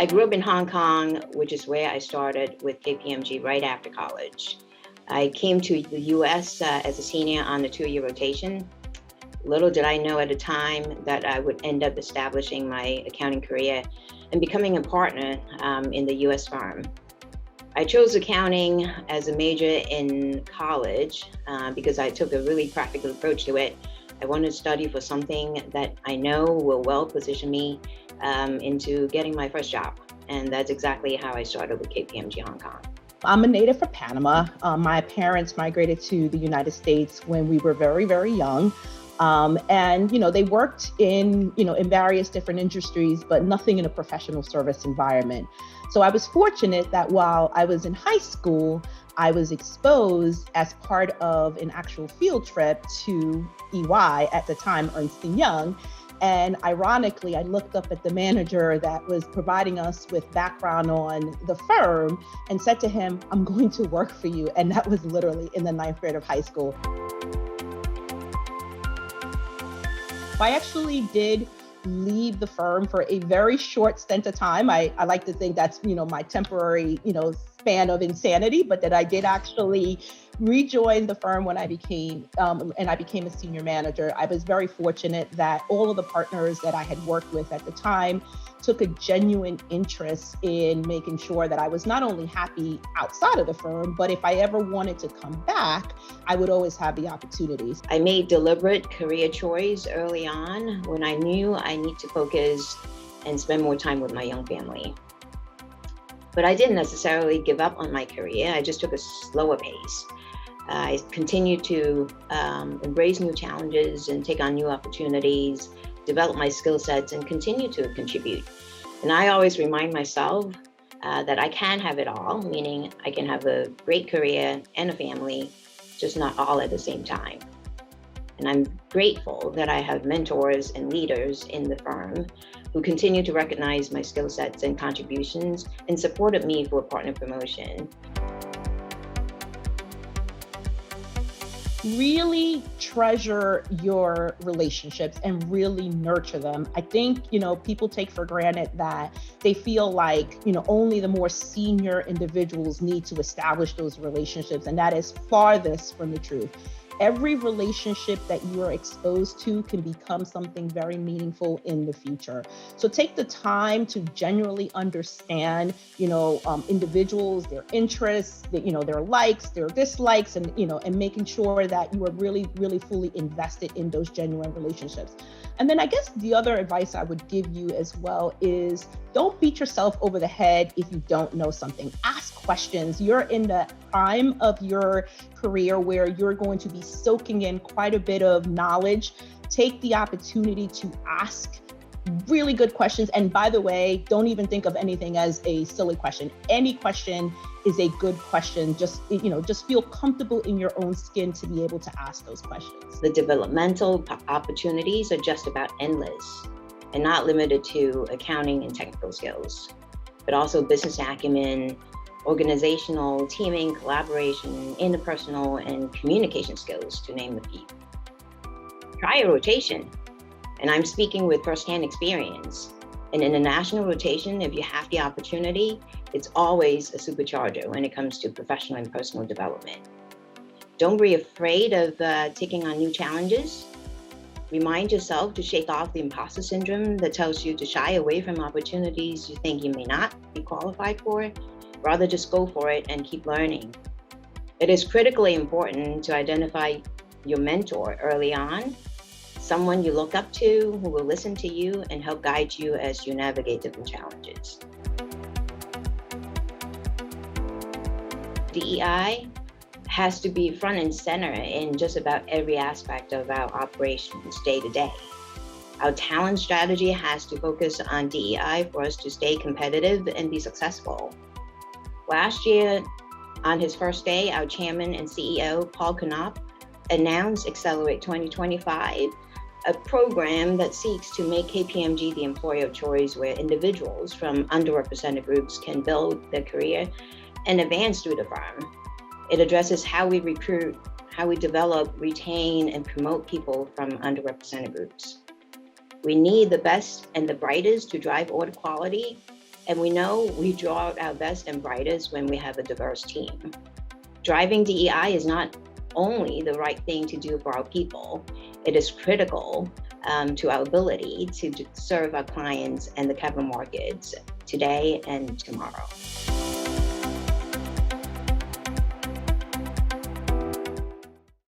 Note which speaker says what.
Speaker 1: I grew up in Hong Kong, which is where I started with KPMG right after college. I came to the US as a senior on the 2-year rotation. Little did I know at the time that I would end up establishing my accounting career and becoming a partner in the US firm. I chose accounting as a major in college because I took a really practical approach to it. I wanted to study for something that I know will well position me into getting my first job. And that's exactly how I started with KPMG Hong Kong.
Speaker 2: I'm a native from Panama. My parents migrated to the United States when we were very, very young. And they worked in various different industries, but nothing in a professional service environment. So I was fortunate that while I was in high school, I was exposed as part of an actual field trip to EY at the time, Ernst & Young. And ironically, I looked up at the manager that was providing us with background on the firm and said to him, "I'm going to work for you." And that was literally in the 9th grade of high school. I actually did leave the firm for a very short stint of time. I like to think that's, my temporary, span of insanity, but that I did actually rejoin the firm when I became a senior manager. I was very fortunate that all of the partners that I had worked with at the time took a genuine interest in making sure that I was not only happy outside of the firm, but if I ever wanted to come back, I would always have the opportunities.
Speaker 1: I made deliberate career choice early on when I knew I need to focus and spend more time with my young family. But I didn't necessarily give up on my career. I just took a slower pace. I continued to embrace new challenges and take on new opportunities, develop my skill sets, and continue to contribute. And I always remind myself that I can have it all, meaning I can have a great career and a family, just not all at the same time. And I'm grateful that I have mentors and leaders in the firm who continue to recognize my skill sets and contributions and supported me for a partner promotion.
Speaker 2: Really treasure your relationships and really nurture them. I think, people take for granted that they feel like, only the more senior individuals need to establish those relationships. And that is farthest from the truth. Every relationship that you are exposed to can become something very meaningful in the future. So take the time to genuinely understand, individuals, their interests, their likes, their dislikes, and, and making sure that you are really, really fully invested in those genuine relationships. And then I guess the other advice I would give you as well is don't beat yourself over the head if you don't know something. Ask questions. You're in the prime of your career where you're going to be soaking in quite a bit of knowledge. Take the opportunity to ask really good questions. And by the way, don't even think of anything as a silly question. Any question is a good question. Just feel comfortable in your own skin to be able to ask those questions.
Speaker 1: The developmental opportunities are just about endless and not limited to accounting and technical skills, but also business acumen, organizational, teaming, collaboration, interpersonal, and communication skills, to name a few. Try a rotation. And I'm speaking with firsthand experience. In an international rotation, if you have the opportunity, it's always a supercharger when it comes to professional and personal development. Don't be afraid of taking on new challenges. Remind yourself to shake off the imposter syndrome that tells you to shy away from opportunities you think you may not be qualified for. Rather, just go for it and keep learning. It is critically important to identify your mentor early on, someone you look up to who will listen to you and help guide you as you navigate different challenges. DEI has to be front and center in just about every aspect of our operations day to day. Our talent strategy has to focus on DEI for us to stay competitive and be successful. Last year, on his first day, our chairman and CEO, Paul Knopp, announced Accelerate 2025, a program that seeks to make KPMG the employer of choice where individuals from underrepresented groups can build their career and advance through the firm. It addresses how we recruit, how we develop, retain, and promote people from underrepresented groups. We need the best and the brightest to drive audit quality, And we know we draw out our best and brightest when we have a diverse team. Driving DEI is not only the right thing to do for our people, it is critical to our ability to serve our clients and the capital markets today and tomorrow.